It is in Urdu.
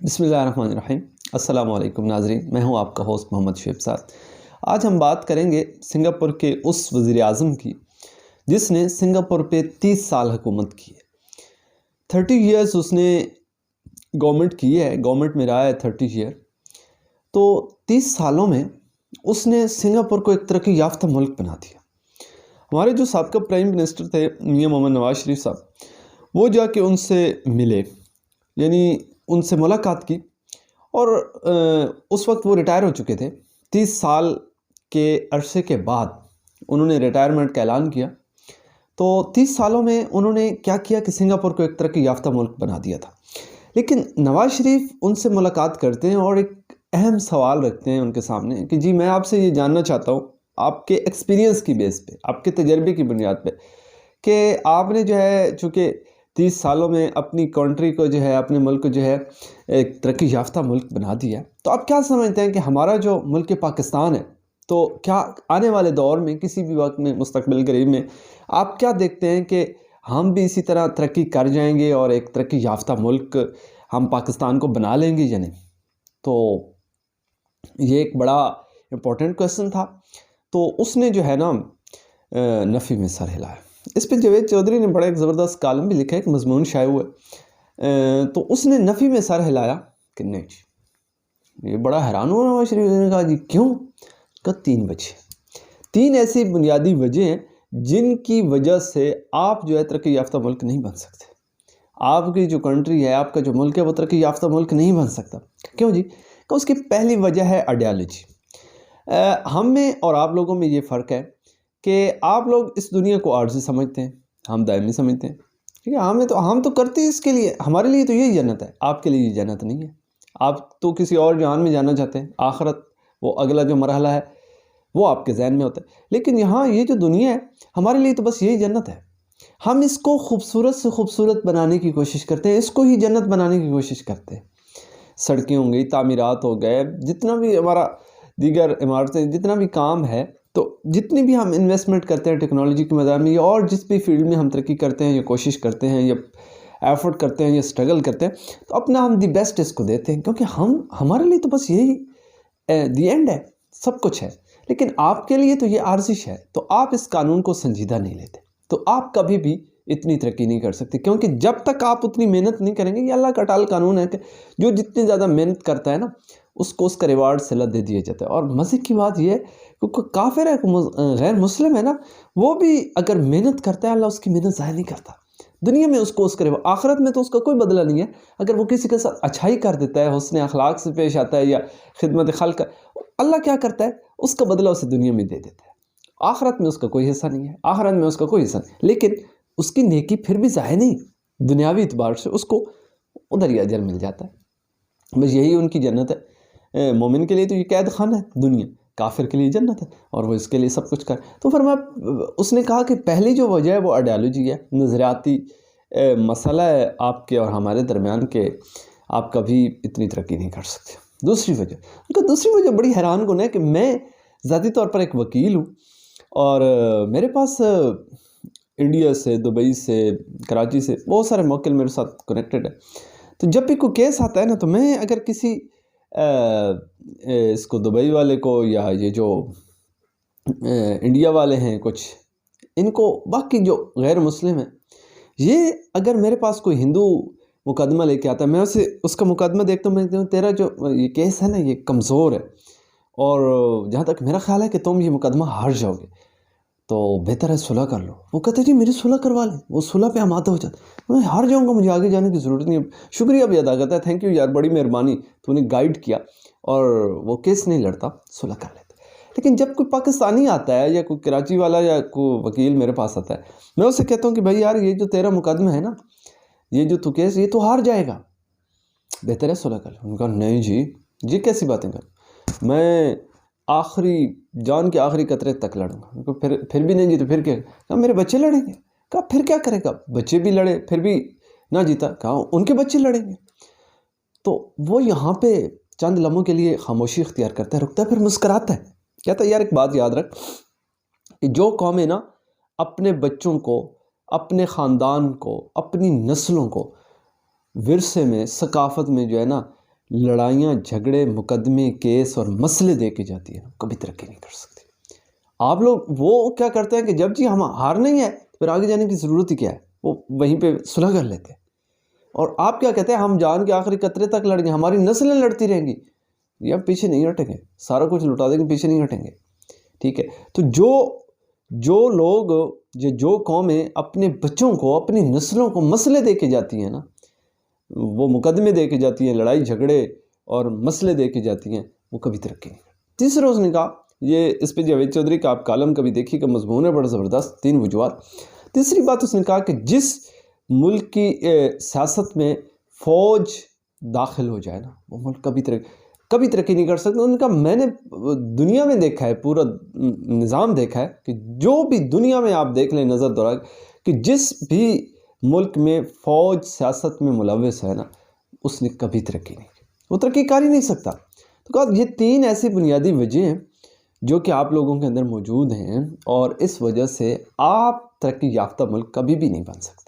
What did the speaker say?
بسم اللہ الرحمن الرحیم۔ السلام علیکم ناظرین، میں ہوں آپ کا ہوسٹ محمد شعیب صاحب۔ آج ہم بات کریں گے سنگاپور کے اس وزیر اعظم کی جس نے سنگاپور پہ 30 سال حکومت کی ہے۔ 30 ایئرز اس نے گورنمنٹ کی ہے، گورنمنٹ میں رہا ہے 30 ایئر۔ تو 30 سالوں میں اس نے سنگاپور کو ایک ترقی یافتہ ملک بنا دیا۔ ہمارے جو سابقہ پرائم منسٹر تھے میاں محمد نواز شریف صاحب، وہ جا کے ان سے ملے، یعنی ان سے ملاقات کی، اور اس وقت وہ ریٹائر ہو چکے تھے۔ 30 سال کے عرصے کے بعد انہوں نے ریٹائرمنٹ کا اعلان کیا۔ تو 30 سالوں میں انہوں نے کیا کیا کہ سنگاپور کو ایک ترقی یافتہ ملک بنا دیا تھا۔ لیکن نواز شریف ان سے ملاقات کرتے ہیں اور ایک اہم سوال رکھتے ہیں ان کے سامنے کہ جی میں آپ سے یہ جاننا چاہتا ہوں آپ کے ایکسپیرینس کی بیس پہ، آپ کے تجربے کی بنیاد پہ، کہ آپ نے جو ہے چونکہ 30 سالوں میں اپنی کنٹری کو جو ہے، اپنے ملک کو جو ہے ایک ترقی یافتہ ملک بنا دیا، تو آپ کیا سمجھتے ہیں کہ ہمارا جو ملک پاکستان ہے، تو کیا آنے والے دور میں کسی بھی وقت میں مستقبل قریب میں آپ کیا دیکھتے ہیں کہ ہم بھی اسی طرح ترقی کر جائیں گے اور ایک ترقی یافتہ ملک ہم پاکستان کو بنا لیں گے یا نہیں؟ تو یہ ایک بڑا امپورٹنٹ کویسچن تھا۔ تو اس نے جو ہے نا نفی میں سر ہلایا۔ اس پہ جاوید چودھری نے بڑا ایک زبردست کالم بھی لکھا ہے، ایک مضمون شائع ہوا ہے۔ تو اس نے نفی میں سر ہلایا کہ نہیں جی۔ یہ بڑا حیران ہوا نواز شریف نے کہا جی کیوں؟ کہ 3 وجہ، 3 ایسی بنیادی وجہ ہیں جن کی وجہ سے آپ جو ہے ترقی یافتہ ملک نہیں بن سکتے۔ آپ کی جو کنٹری ہے، آپ کا جو ملک ہے، وہ ترقی یافتہ ملک نہیں بن سکتا۔ کیوں جی؟ کہ اس کی پہلی وجہ ہے آئیڈیالوجی۔ ہم میں اور آپ لوگوں میں یہ فرق ہے کہ آپ لوگ اس دنیا کو عارضی سمجھتے ہیں، ہم دائمی سمجھتے ہیں۔ ٹھیک ہے، ہم تو کرتے ہیں اس کے لیے، ہمارے لیے تو یہی جنت ہے، آپ کے لیے یہ جنت نہیں ہے۔ آپ تو کسی اور جہان میں جانا چاہتے ہیں، آخرت وہ اگلا جو مرحلہ ہے وہ آپ کے ذہن میں ہوتا ہے۔ لیکن یہاں یہ جو دنیا ہے ہمارے لیے تو بس یہی جنت ہے۔ ہم اس کو خوبصورت سے خوبصورت بنانے کی کوشش کرتے ہیں، اس کو ہی جنت بنانے کی کوشش کرتے ہیں۔ سڑکیں ہوں گئی، تعمیرات ہو گئے، جتنا بھی ہمارا دیگر عمارتیں، جتنا بھی کام ہے، تو جتنی بھی ہم انویسٹمنٹ کرتے ہیں ٹیکنالوجی کے میدان میں یا اور جس بھی فیلڈ میں ہم ترقی کرتے ہیں یا کوشش کرتے ہیں یا ایفرٹ کرتے ہیں یا سٹرگل کرتے ہیں، تو اپنا ہم دی بیسٹ اس کو دیتے ہیں، کیونکہ ہمارے لیے تو بس یہی دی اینڈ ہے، سب کچھ ہے۔ لیکن آپ کے لیے تو یہ عارضش ہے، تو آپ اس قانون کو سنجیدہ نہیں لیتے، تو آپ کبھی بھی اتنی ترقی نہیں کر سکتے، کیونکہ جب تک آپ اتنی محنت نہیں کریں گے، یہ اللہ کا اٹال قانون ہے کہ جو جتنی زیادہ محنت کرتا ہے نا اس کو اس کا ریوارڈ صلہ دے دیا جاتا ہے۔ اور مزے کی بات یہ ہے کہ کوئی کافر ہے، غیر مسلم ہے نا، وہ بھی اگر محنت کرتا ہے اللہ اس کی محنت ضائع نہیں کرتا۔ دنیا میں اس کو اس کا ریوارڈ، آخرت میں تو اس کا کوئی بدلہ نہیں ہے۔ اگر وہ کسی کے ساتھ اچھائی کر دیتا ہے، حسن اخلاق سے پیش آتا ہے یا خدمت خلق، اللہ کیا کرتا ہے اس کا بدلہ اسے دنیا میں دے دیتا ہے۔ آخرت میں اس کا کوئی حصہ نہیں ہے، آخرت میں اس کا کوئی حصہ نہیں، لیکن اس کی نیکی پھر بھی ضائع نہیں، دنیاوی اعتبار سے اس کو ادھر ہی اجر مل جاتا ہے۔ بس یہی ان کی جنت ہے۔ مومن کے لیے تو یہ قید خانہ ہے دنیا، کافر کے لیے جنت ہے، اور وہ اس کے لیے سب کچھ کر۔ تو فرمایا، اس نے کہا کہ پہلی جو وجہ ہے وہ آئیڈیالوجی ہے، نظریاتی مسئلہ ہے آپ کے اور ہمارے درمیان کے، آپ کبھی اتنی ترقی نہیں کر سکتے۔ دوسری وجہ بڑی حیران کن ہے کہ میں ذاتی طور پر ایک وکیل ہوں، اور میرے پاس انڈیا سے، دبئی سے، کراچی سے بہت سارے موکل میرے ساتھ کنیکٹڈ ہے۔ تو جب بھی کوئی کیس آتا ہے نا، تو میں اگر کسی اس کو دبئی والے کو یا یہ جو انڈیا والے ہیں کچھ، ان کو باقی جو غیر مسلم ہیں، یہ اگر میرے پاس کوئی ہندو مقدمہ لے کے آتا ہے، میں اس کا مقدمہ دیکھتا ہوں، میں کہتا ہوں تیرا جو یہ کیس ہے نا یہ کمزور ہے، اور جہاں تک میرا خیال ہے کہ تم یہ مقدمہ ہار جاؤ گے، تو بہتر ہے صلح کر لو۔ وہ کہتے ہیں جی میری صلح کروا لیں، وہ صلح پہ آمادہ ہو جاتا، میں ہار جاؤں گا، مجھے آگے جانے کی ضرورت نہیں ہے، شکریہ بھی ادا کرتا ہے، تھینک یو یار، بڑی مہربانی، تو نے گائیڈ کیا، اور وہ کیس نہیں لڑتا، صلح کر لیتا۔ لیکن جب کوئی پاکستانی آتا ہے یا کوئی کراچی والا یا کوئی وکیل میرے پاس آتا ہے، میں اسے کہتا ہوں کہ بھائی یار یہ جو تیرا مقدمہ ہے نا، یہ جو تو کیس، یہ تو ہار جائے گا، بہتر ہے صلح کر لو۔ ان کا نہیں جی، یہ کیسی باتیں کر، میں آخری جان کے آخری قطرے تک لڑوں گا۔ پھر بھی نہیں جیتے، پھر کیا؟ کہا میرے بچے لڑیں گے۔ کہا پھر کیا کرے گا؟ بچے بھی لڑے، پھر بھی نہ جیتا، کہا ان کے بچے لڑیں گے۔ تو وہ یہاں پہ چند لمحوں کے لیے خاموشی اختیار کرتا ہے، رکتا ہے، پھر مسکراتا ہے، کہتا ہے یار ایک بات یاد رکھ کہ جو قومیں نا اپنے بچوں کو، اپنے خاندان کو، اپنی نسلوں کو ورثے میں، ثقافت میں جو ہے نا لڑائیاں جھگڑے مقدمے کیس اور مسئلے دے کے جاتی ہے کبھی ترقی نہیں کر سکتی۔ آپ لوگ وہ کیا کرتے ہیں کہ جب جی ہم ہارنا ہی ہے تو پھر آگے جانے کی ضرورت ہی کیا ہے، وہ وہیں پہ صلح کر لیتے ہیں۔ اور آپ کیا کہتے ہیں ہم جان کے آخری قطرے تک لڑیں گے، ہماری نسلیں لڑتی رہیں گی، یہ ہم پیچھے نہیں ہٹیں گے، سارا کچھ لٹا دیں گے، پیچھے نہیں ہٹیں گے، ٹھیک ہے۔ تو جو لوگ جو قومیں اپنے بچوں کو اپنی نسلوں کو مسئلے دے کے جاتی ہیں نا، وہ مقدمے دے کے جاتی ہیں، لڑائی جھگڑے اور مسئلے دے کے جاتی ہیں، وہ کبھی ترقی نہیں کرتی۔ تیسرا اس نے کہا، یہ اس پہ جاوید چودھری کا آپ کالم کبھی دیکھیے کہ مضمون ہے بڑا زبردست، 3 وجوہات۔ تیسری بات اس نے کہا کہ جس ملک کی سیاست میں فوج داخل ہو جائے نا، وہ ملک کبھی ترقی نہیں کر سکتا۔ انہوں نے کہا میں نے دنیا میں دیکھا ہے، پورا نظام دیکھا ہے کہ جو بھی دنیا میں آپ دیکھ لیں نظر دوڑا کہ جس بھی ملک میں فوج سیاست میں ملوث ہے نا، اس نے کبھی ترقی نہیں کی، وہ ترقی کر ہی نہیں سکتا۔ تو کہا یہ 3 ایسی بنیادی وجہ ہیں جو کہ آپ لوگوں کے اندر موجود ہیں، اور اس وجہ سے آپ ترقی یافتہ ملک کبھی بھی نہیں بن سکتے۔